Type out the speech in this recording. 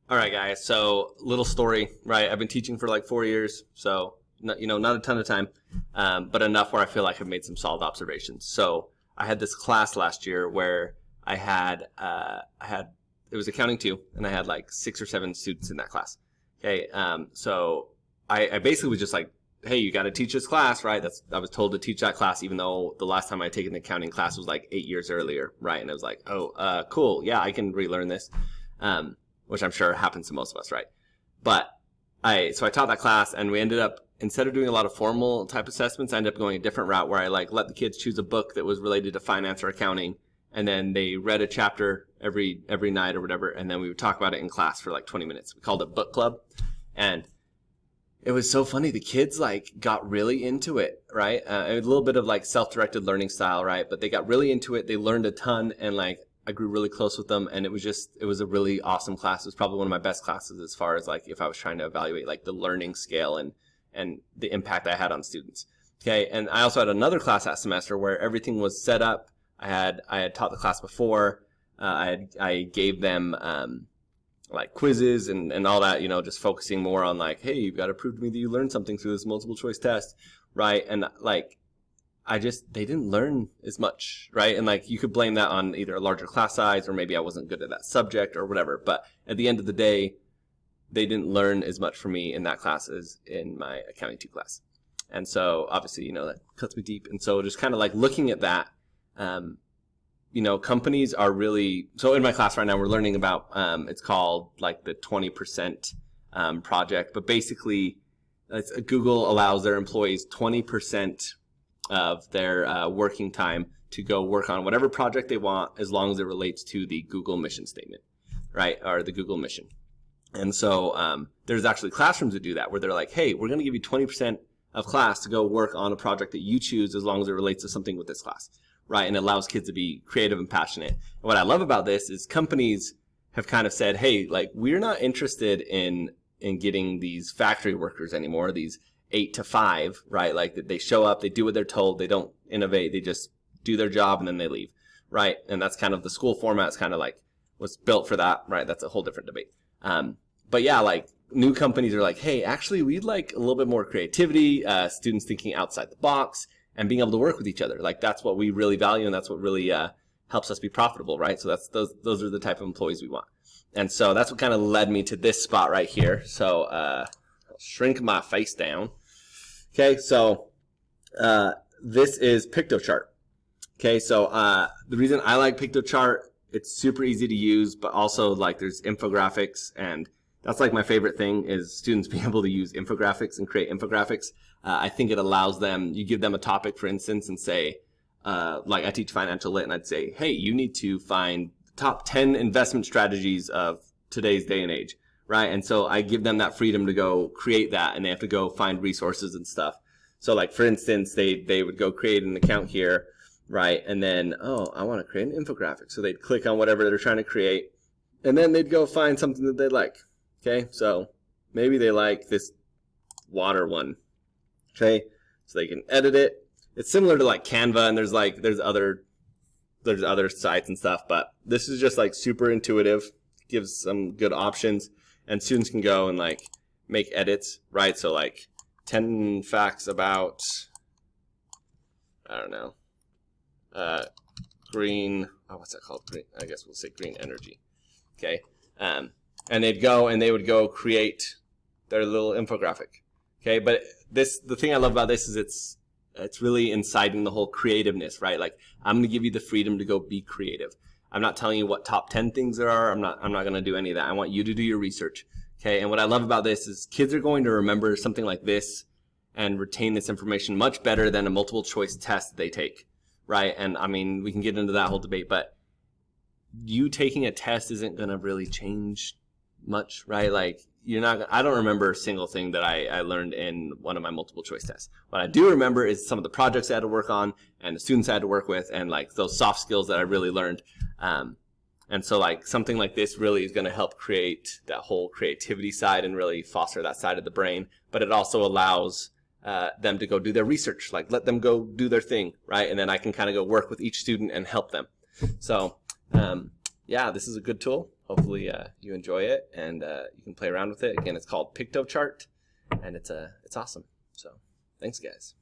All right, guys. So, little story, right? I've been teaching for like 4 years, so not a ton of time, but enough where I feel like I've made some solid observations. So, I had this class last year where I had it was accounting 2, and I had like 6 or 7 students in that class. Okay, so I basically was just like, hey, you got to teach this class, right? I was told to teach that class, even though the last time I taken the accounting class was like 8 years earlier, right? And I was like, oh, cool, yeah, I can relearn this. Which I'm sure happens to most of us, right? But so I taught that class, and we ended up, instead of doing a lot of formal type assessments, I ended up going a different route where I like let the kids choose a book that was related to finance or accounting, and then they read a chapter every night or whatever, and then we would talk about it in class for like 20 minutes. We called it book club, and it was so funny. The kids like got really into it, right? A little bit of like self-directed learning style, right? But they got really into it. They learned a ton, and like I grew really close with them, and it was a really awesome class. It was probably one of my best classes as far as like if I was trying to evaluate like the learning scale and the impact I had on students. Okay, and I also had another class that semester where everything was set up. I had taught the class before. I gave them like quizzes and all that, just focusing more on like, hey, you've got to prove to me that you learned something through this multiple choice test, right? And like they didn't learn as much, right? And like you could blame that on either a larger class size or maybe I wasn't good at that subject or whatever. But at the end of the day, they didn't learn as much from me in that class as in my accounting 2 class. And so obviously, that cuts me deep. And so just kind of like looking at that, companies are really, so in my class right now, we're learning about, it's called like the 20% project, but basically Google allows their employees 20% of their working time to go work on whatever project they want as long as it relates to the Google mission statement, right? Or the Google mission. And so there's actually classrooms that do that where they're like, hey, we're going to give you 20% of class to go work on a project that you choose as long as it relates to something with this class, right? And it allows kids to be creative and passionate. And what I love about this is companies have kind of said, hey, like we're not interested in getting these factory workers anymore, these 8 to 5, right? Like they show up, they do what they're told, they don't innovate, they just do their job and then they leave, right? And that's kind of the school format is kind of like was built for that, right? That's a whole different debate. But yeah, like new companies are like, hey, actually we'd like a little bit more creativity, students thinking outside the box and being able to work with each other. Like that's what we really value and that's what really helps us be profitable, right? So those are the type of employees we want. And so that's what kind of led me to this spot right here. So I'll shrink my face down. Okay, so this is PictoChart. Okay, so the reason I like PictoChart, it's super easy to use, but also like there's infographics, and that's like my favorite thing is students being able to use infographics and create infographics. I think it allows them, you give them a topic, for instance, and say, like I teach financial lit, and I'd say, hey, you need to find top 10 investment strategies of today's day and age. Right, and so I give them that freedom to go create that, and they have to go find resources and stuff. So like, for instance, they would go create an account here, right, and then, oh, I want to create an infographic. So they'd click on whatever they're trying to create, and then they'd go find something that they like, okay? So maybe they like this water one, okay? So they can edit it. It's similar to like Canva, and there's other sites and stuff, but this is just like super intuitive, gives some good options. And students can go and like make edits, right? So like 10 facts about, I don't know, green, what's that called? Green, I guess we'll say green energy, okay? And they'd go and they would go create their little infographic, okay? But the thing I love about this is it's really inciting the whole creativeness, right? Like I'm gonna give you the freedom to go be creative. I'm not telling you what top 10 things there are. I'm not going to do any of that. I want you to do your research. Okay. And what I love about this is kids are going to remember something like this and retain this information much better than a multiple choice test they take. Right. And I mean, we can get into that whole debate, but you taking a test isn't going to really change much, right? Like I don't remember a single thing that I learned in one of my multiple choice tests. What I do remember is some of the projects I had to work on and the students I had to work with and like those soft skills that I really learned. And so like something like this really is going to help create that whole creativity side and really foster that side of the brain. But it also allows them to go do their research, like let them go do their thing, right? And then I can kind of go work with each student and help them. So yeah, this is a good tool. hopefully you enjoy it and you can play around with it. Again, it's called PictoChart, and it's awesome. So thanks, guys.